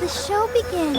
the show begin.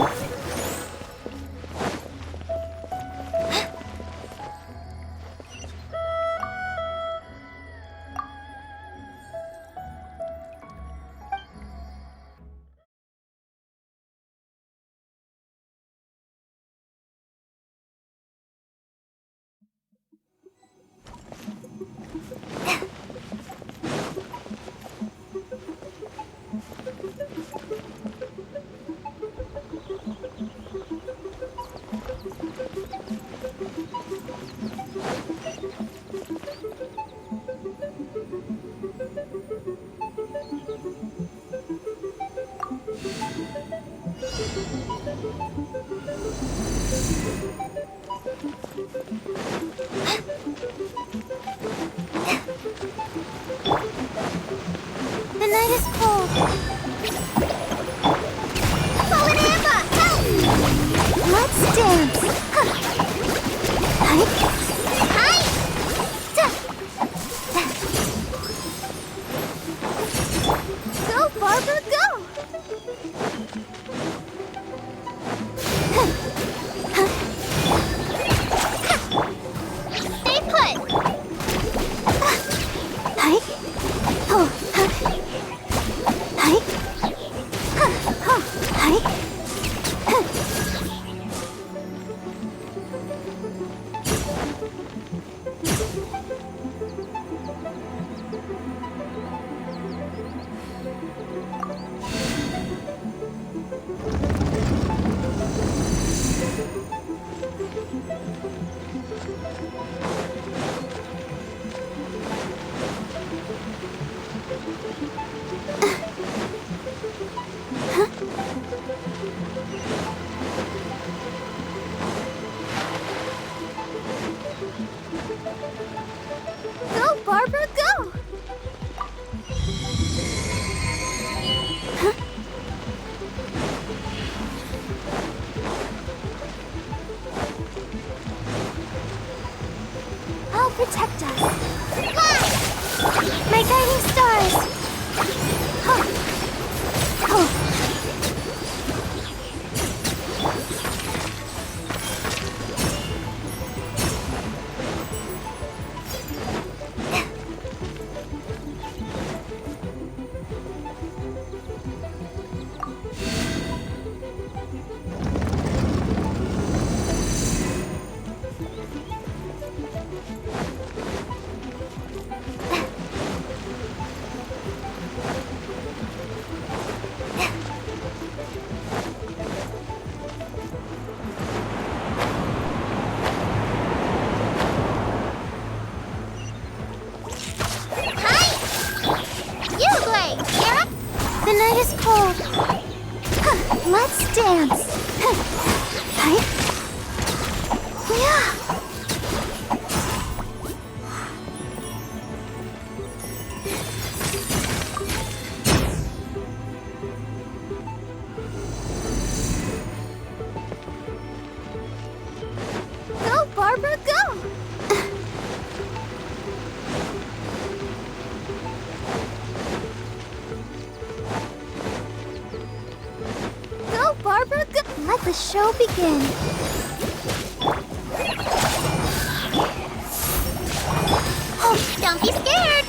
The night is cold. Fallen Amber! Help! Let's dance. Hi. Hi. Go, Barbara, go! Stay put. Hi. Oh. Hi. Hi. Go, Barbara, go! I'll protect us. Fly! My guiding stars! Huh. Oh. The night is cold. Let's dance. Hi. Yeah. Go, Barbara, go! Barbara, go! Let the show begin. Oh, don't be scared!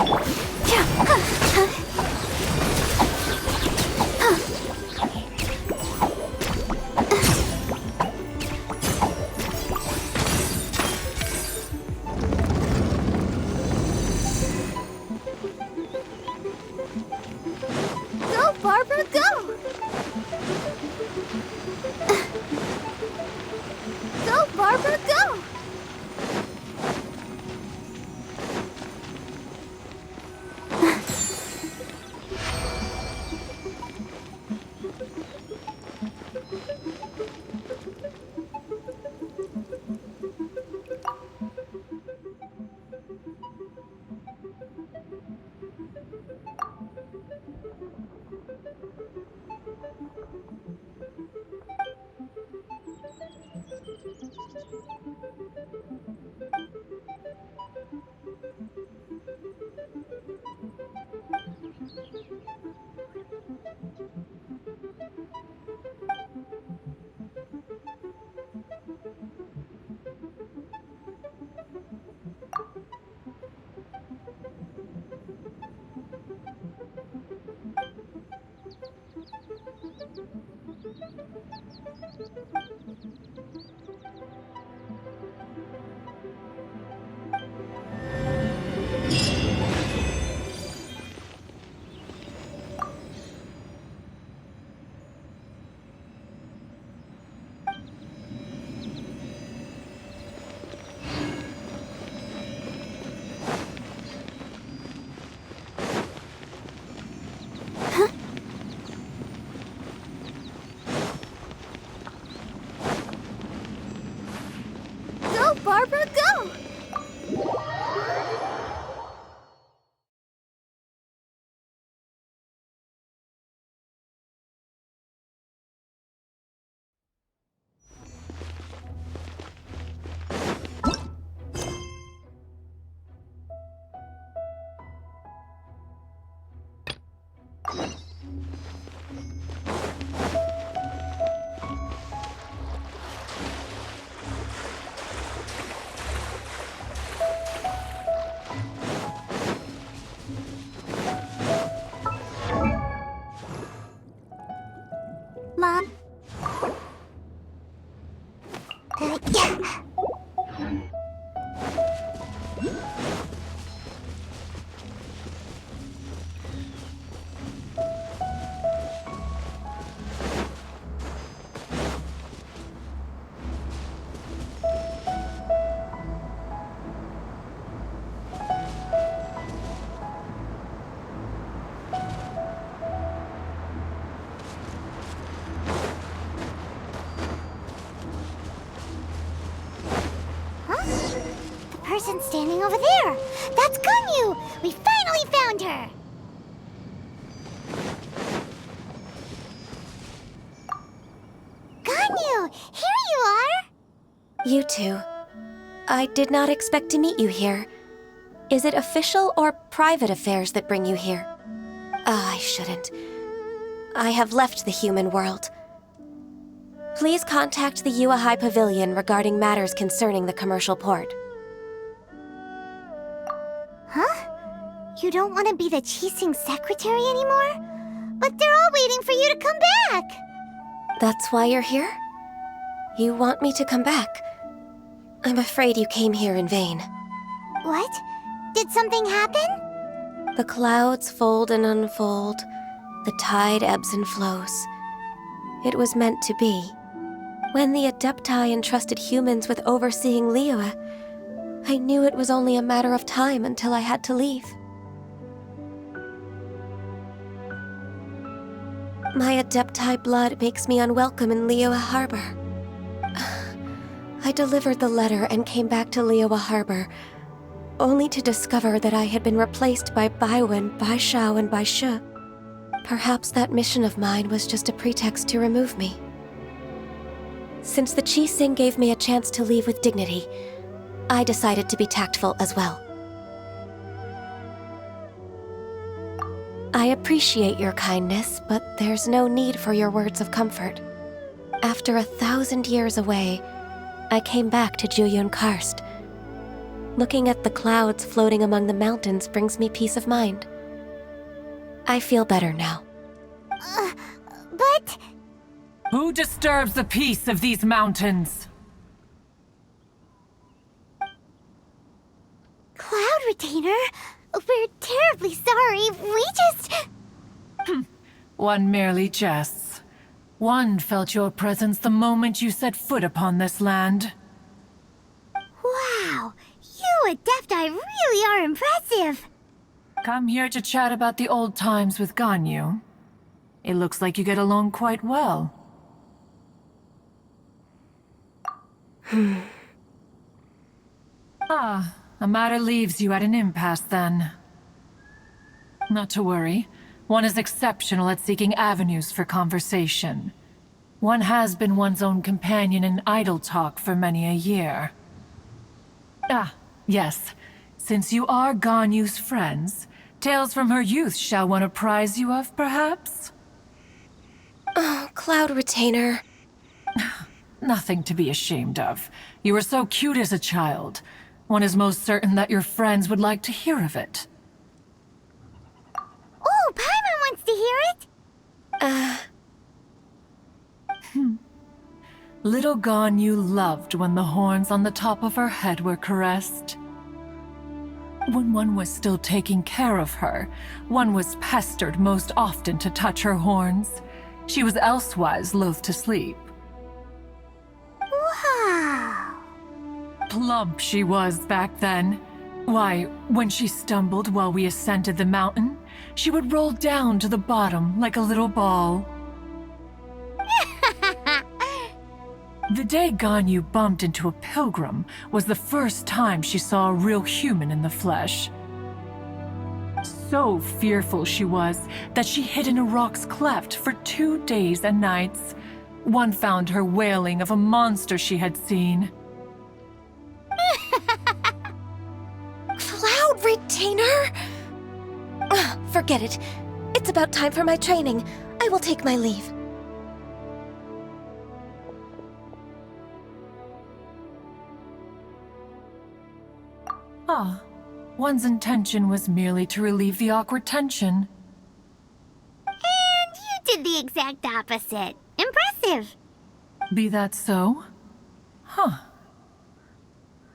Go, Barbara, go! Go, Barbara, go! The person standing over there! That's GANYU! We finally found her! GANYU! Here you are! You two. I did not expect to meet you here. Is it official or private affairs that bring you here? I shouldn't. I have left the human world. Please contact the Yua High Pavilion regarding matters concerning the commercial port. Huh? You don't want to be the Qixing secretary anymore? But they're all waiting for you to come back! That's why you're here? You want me to come back? I'm afraid you came here in vain. What? Did something happen? The clouds fold and unfold. The tide ebbs and flows. It was meant to be. When the Adepti entrusted humans with overseeing Liyue, I knew it was only a matter of time until I had to leave. My Adepti blood makes me unwelcome in Liyue Harbor. I delivered the letter and came back to Liyue Harbor, only to discover that I had been replaced by Baiwen, Baishao, and Baishu. Perhaps that mission of mine was just a pretext to remove me. Since the Qixing gave me a chance to leave with dignity, I decided to be tactful as well. I appreciate your kindness, but there's no need for your words of comfort. After 1,000 years away, I came back to Juyun Karst. Looking at the clouds floating among the mountains brings me peace of mind. I feel better now. But... Who disturbs the peace of these mountains? Cloud Retainer? We're terribly sorry. We just... One merely jests. One felt your presence the moment you set foot upon this land. Wow! You Adepti really are impressive! Come here to chat about the old times with GANYU. It looks like you get along quite well. A matter leaves you at an impasse then. Not to worry. One is exceptional at seeking avenues for conversation. One has been one's own companion in idle talk for many a year. Yes. Since you are GANYU's friends, tales from her youth shall one apprise you of, perhaps? Oh, Cloud Retainer. Nothing to be ashamed of. You were so cute as a child. One is most certain that your friends would like to hear of it. Oh, Paimon wants to hear it! Little GANYU loved when the horns on the top of her head were caressed. When one was still taking care of her, one was pestered most often to touch her horns. She was elsewise loath to sleep. Wow! Plump she was back then. Why, when she stumbled while we ascended the mountain, she would roll down to the bottom like a little ball. The day GANYU bumped into a pilgrim was the first time she saw a real human in the flesh. So fearful she was that she hid in a rock's cleft for 2 days and nights. One found her wailing of a monster she had seen. Cloud Retainer? Forget it. It's about time for my training. I will take my leave. One's intention was merely to relieve the awkward tension. And you did the exact opposite. Impressive! Be that so?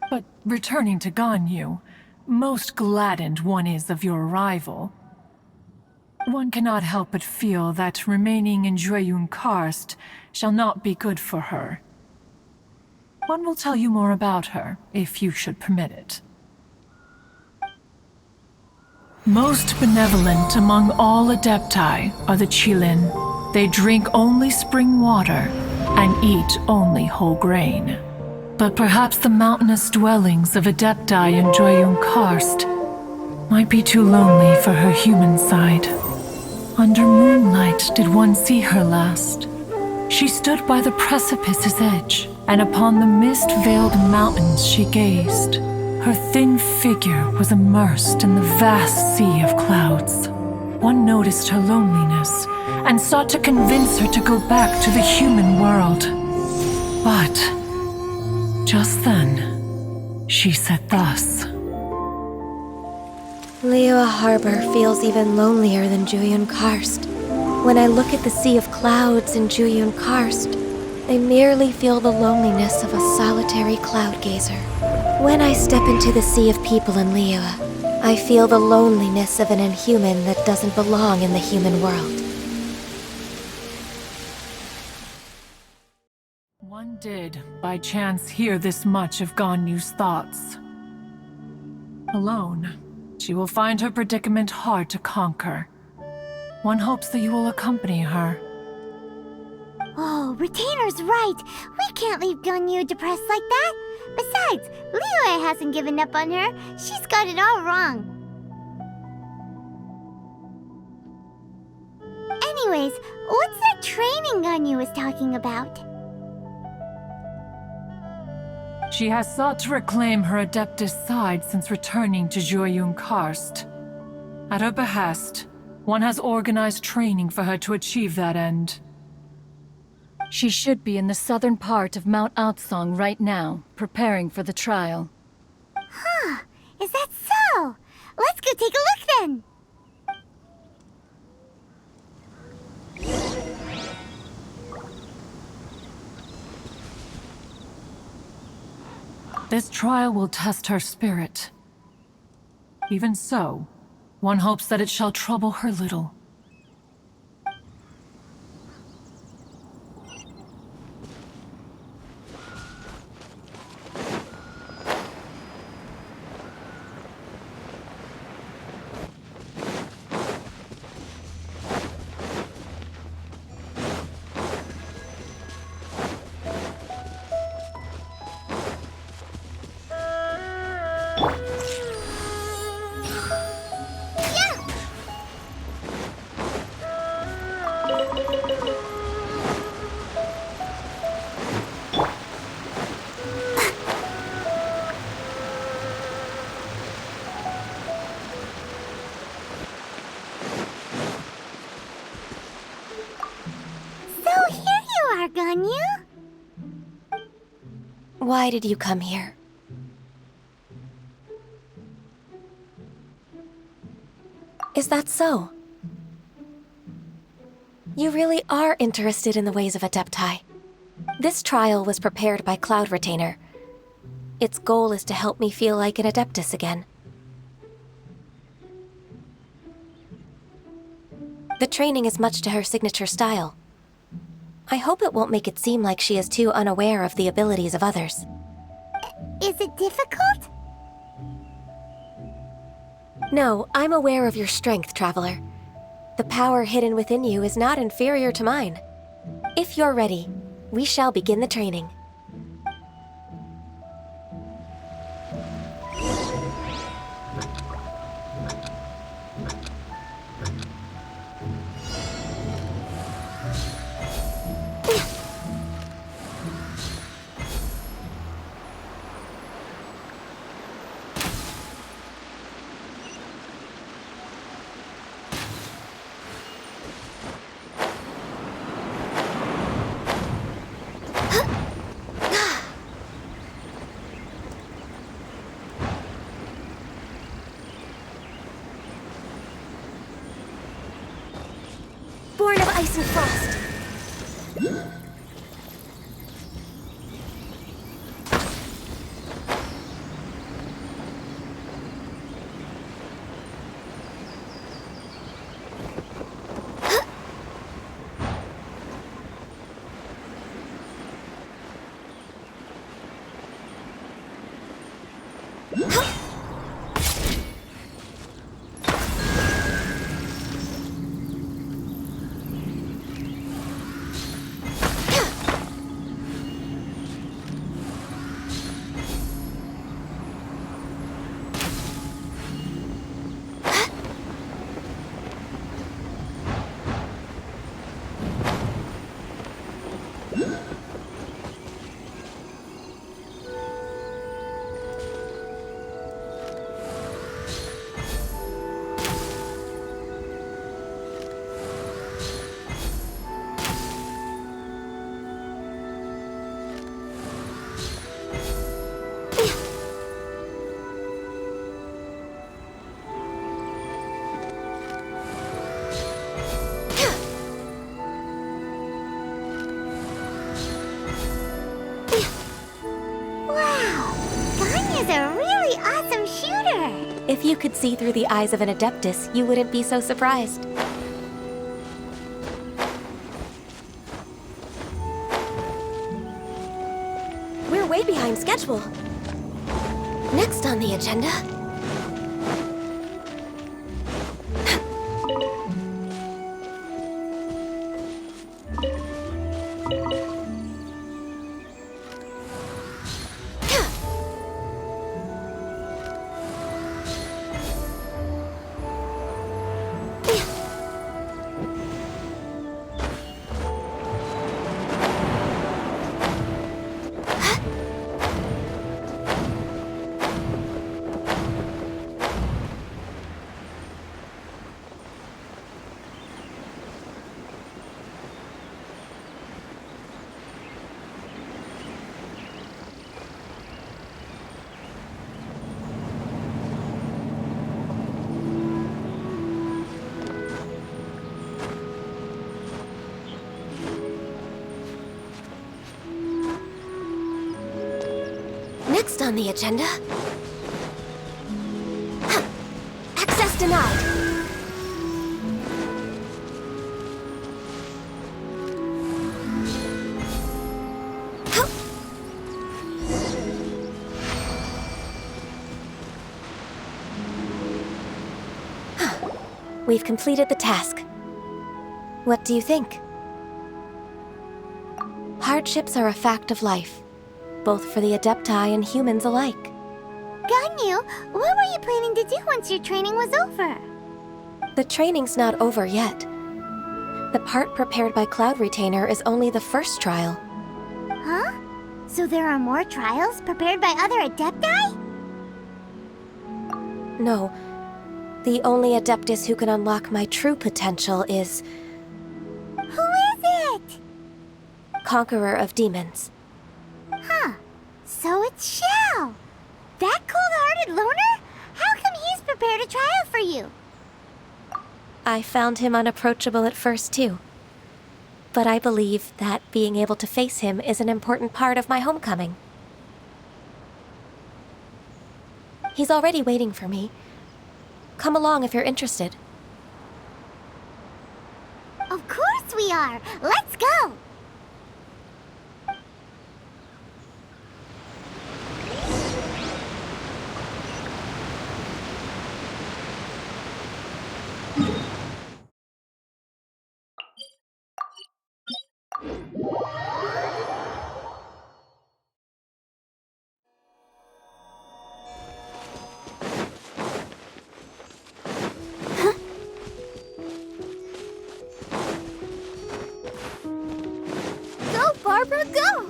But returning to GANYU, most gladdened one is of your arrival, one cannot help but feel that remaining in Jueyun Karst shall not be good for her. One will tell you more about her, if you should permit it. Most benevolent among all Adepti are the Qilin. They drink only spring water and eat only whole grain. But perhaps the mountainous dwellings of Adepti in Jueyun Karst might be too lonely for her human side. Under moonlight did one see her last. She stood by the precipice's edge, and upon the mist-veiled mountains she gazed. Her thin figure was immersed in the vast sea of clouds. One noticed her loneliness, and sought to convince her to go back to the human world. But just then, she said thus. Liyue Harbor feels even lonelier than Jueyun Karst. When I look at the sea of clouds in Jueyun Karst, I merely feel the loneliness of a solitary cloud gazer. When I step into the sea of people in Liyue, I feel the loneliness of an inhuman that doesn't belong in the human world. One did, by chance, hear this much of Ganyu's thoughts. Alone, she will find her predicament hard to conquer. One hopes that you will accompany her. Oh, Retainer's right. We can't leave Ganyu depressed like that. Besides, Liyue hasn't given up on her. She's got it all wrong. Anyways, what's that training Ganyu was talking about? She has sought to reclaim her Adeptus side since returning to Jueyun Karst. At her behest, one has organized training for her to achieve that end. She should be in the southern part of Mount Aotsong right now, preparing for the trial. Huh, is that so? Let's go take a look then! This trial will test her spirit. Even so, one hopes that it shall trouble her little. So here you are, Ganyu. Why did you come here? Is that so? You really are interested in the ways of Adepti. This trial was prepared by Cloud Retainer. Its goal is to help me feel like an Adeptus again. The training is much to her signature style. I hope it won't make it seem like she is too unaware of the abilities of others. Is it difficult? No, I'm aware of your strength, Traveler. The power hidden within you is not inferior to mine. If you're ready, we shall begin the training. Born of ice and frost. If you could see through the eyes of an Adeptus, you wouldn't be so surprised. We're way behind schedule. Next on the agenda... Next on the agenda... Access denied! We've completed the task. What do you think? Hardships are a fact of life, both for the Adepti and humans alike. Ganyu, what were you planning to do once your training was over? The training's not over yet. The part prepared by Cloud Retainer is only the first trial. Huh? So there are more trials prepared by other Adepti? No. The only Adeptus who can unlock my true potential is... Who is it? Conqueror of Demons. Huh. So it's Shao. That cold-hearted loner? How come he's prepared a trial for you? I found him unapproachable at first, too. But I believe that being able to face him is an important part of my homecoming. He's already waiting for me. Come along if you're interested. Of course we are! Let's go! Go, Barbara, go!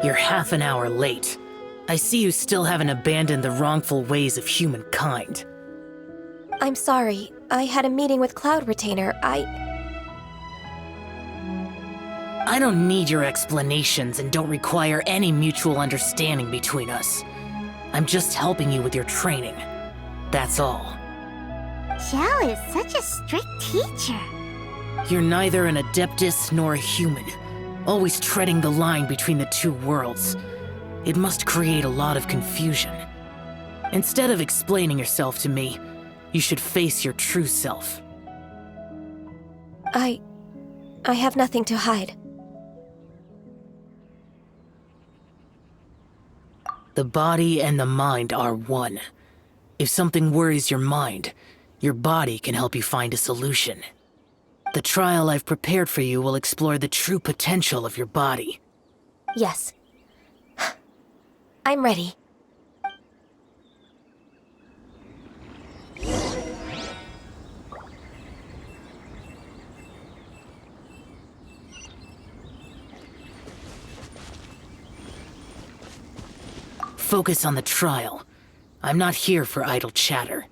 You're half an hour late. I see you still haven't abandoned the wrongful ways of humankind. I'm sorry. I had a meeting with Cloud Retainer. I don't need your explanations and don't require any mutual understanding between us. I'm just helping you with your training. That's all. Xiao is such a strict teacher. You're neither an Adeptus nor a human, always treading the line between the two worlds. It must create a lot of confusion. Instead of explaining yourself to me, you should face your true self. I have nothing to hide. The body and the mind are one. If something worries your mind, your body can help you find a solution. The trial I've prepared for you will explore the true potential of your body. Yes. I'm ready. Focus on the trial. I'm not here for idle chatter.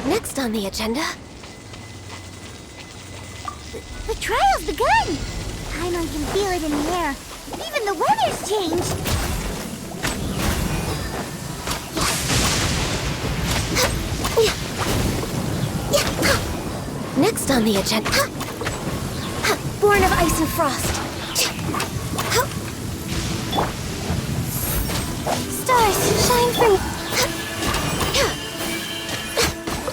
Next on the agenda... The trial's begun! Paimon can feel it in the air. Even the weather's changed! Next on the agenda... Born of Ice and Frost. Stars, shine free.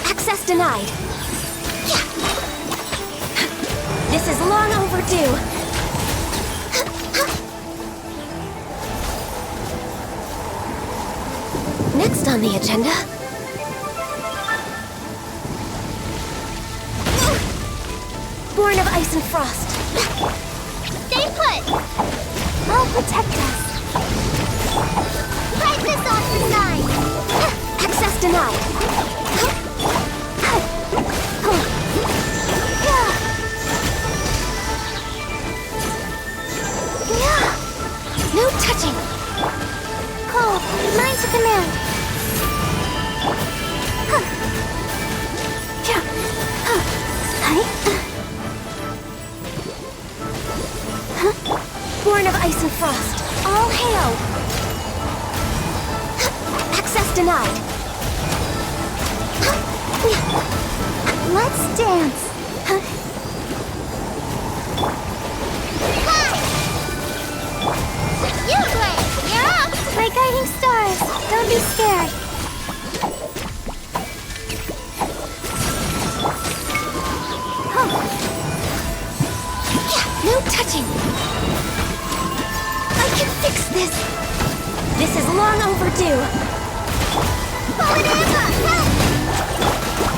Access denied. This is long overdue. Next on the agenda... Born of Ice and Frost. Stay put! I'll protect us. Fight this on the side! Access denied. No touching. Cold, mine to command. Born of Ice and Frost. All hail. Access denied. Let's dance. You play! You're up! My guiding stars, don't be scared. No touching. I can fix this. This is long overdue.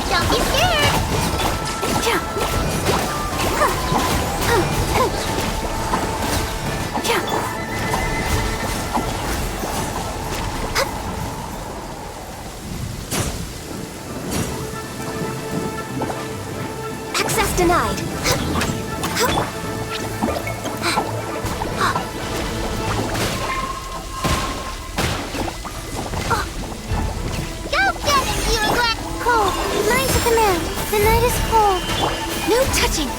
Don't be scared! Access denied. Cold, mine to command. The night is cold. No touching.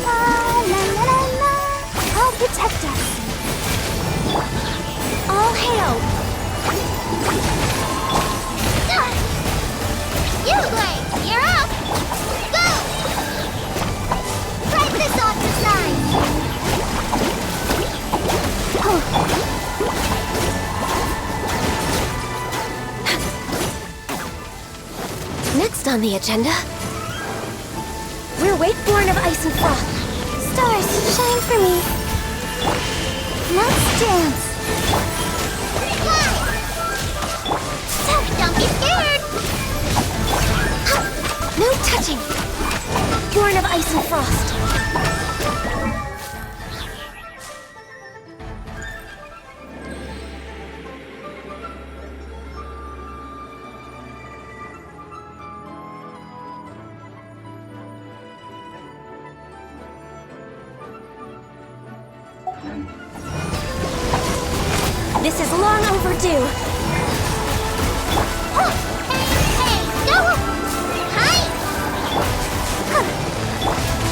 La la la la. I'll protect us. All hail. You play. You're up. Go. Fight this off the side. Next on the agenda... We're Wakeborn of Ice and Frost. Stars, shine for me. Let's dance. Don't be scared. No touching. Born of Ice and Frost. This is long overdue. Hey, go! Hi!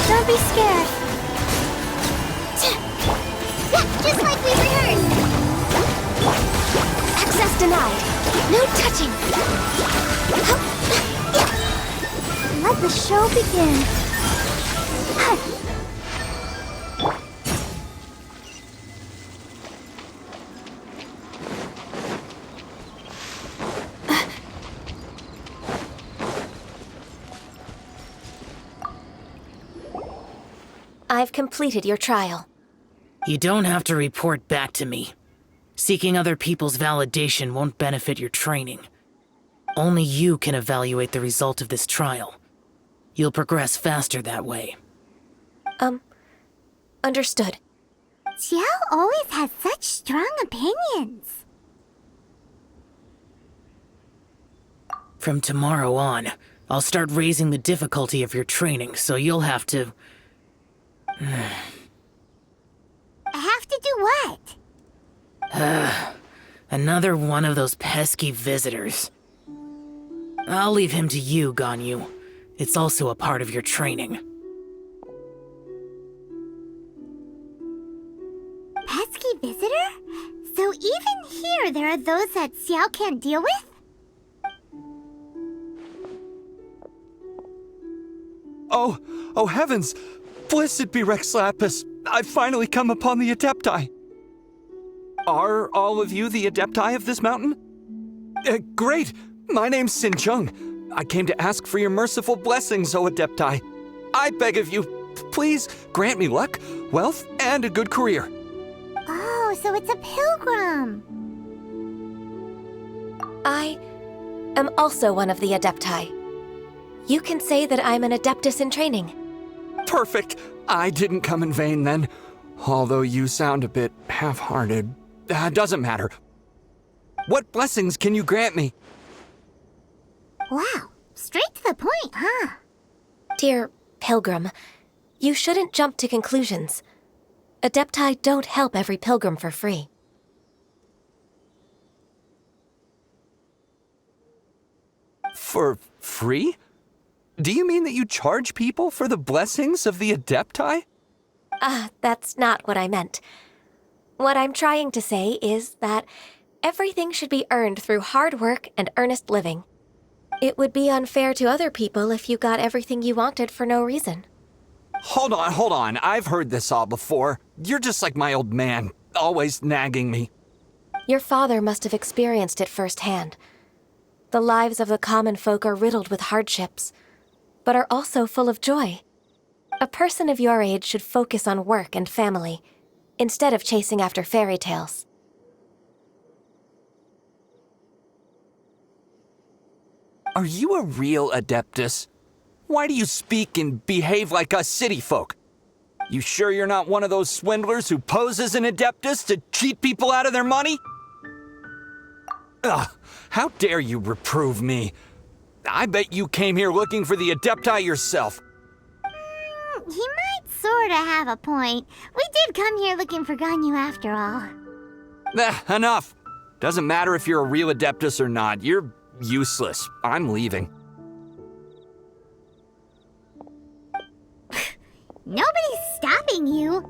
Don't be scared. Yeah, just like we rehearsed. Access denied. No touching. Let the show begin. I've completed your trial. You don't have to report back to me. Seeking other people's validation won't benefit your training. Only you can evaluate the result of this trial. You'll progress faster that way. Understood. Xiao always has such strong opinions. From tomorrow on, I'll start raising the difficulty of your training, so you'll have to... I have to do what? Another one of those pesky visitors. I'll leave him to you, Ganyu. It's also a part of your training. Pesky visitor? So even here there are those that Xiao can't deal with? Oh heavens! Blessed be Rex Lapis! I've finally come upon the Adepti! Are all of you the Adepti of this mountain? Great! My name's Sin Chung. I came to ask for your merciful blessings, O Adepti. I beg of you, please grant me luck, wealth, and a good career. Oh, so it's a pilgrim. I am also one of the Adepti. You can say that I'm an Adeptus in training. Perfect! I didn't come in vain then. Although you sound a bit half-hearted. Doesn't matter. What blessings can you grant me? Wow, straight to the point, huh? Dear Pilgrim, you shouldn't jump to conclusions. Adepti don't help every pilgrim for free. For free? Do you mean that you charge people for the blessings of the Adepti? That's not what I meant. What I'm trying to say is that everything should be earned through hard work and earnest living. It would be unfair to other people if you got everything you wanted for no reason. Hold on. I've heard this all before. You're just like my old man, always nagging me. Your father must have experienced it firsthand. The lives of the common folk are riddled with hardships, but are also full of joy. A person of your age should focus on work and family, instead of chasing after fairy tales. Are you a real Adeptus? Why do you speak and behave like us city folk? You sure you're not one of those swindlers who pose as an Adeptus to cheat people out of their money? Ugh, how dare you reprove me? I bet you came here looking for the Adepti yourself. He might sorta have a point. We did come here looking for Ganyu after all. Enough. Doesn't matter if you're a real Adeptus or not. You're useless. I'm leaving. Nobody's stopping you.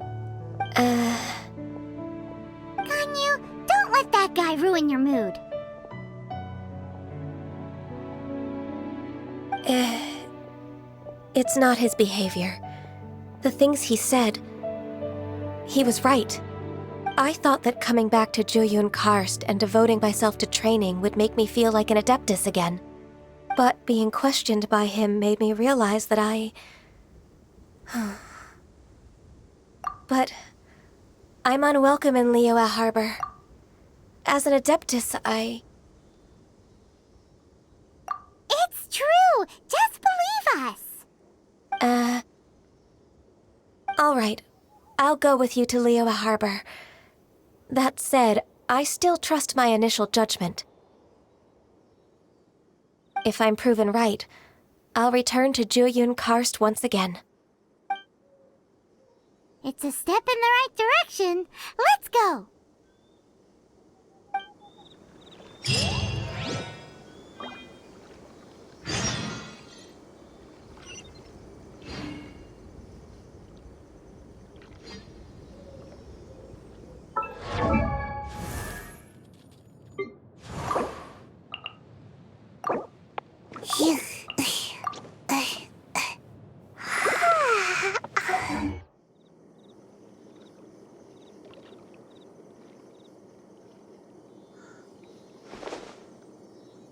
Ganyu, don't let that guy ruin your mood. It's not his behavior. The things he said, he was right. I thought that coming back to Jueyun Karst and devoting myself to training would make me feel like an Adeptus again. But being questioned by him made me realize that But I'm unwelcome in Liyue Harbor. As an Adeptus, It's true! Just believe us! All right. I'll go with you to Liyue Harbor. That said, I still trust my initial judgment. If I'm proven right, I'll return to Jueyun Karst once again. It's a step in the right direction. Let's go! Phew.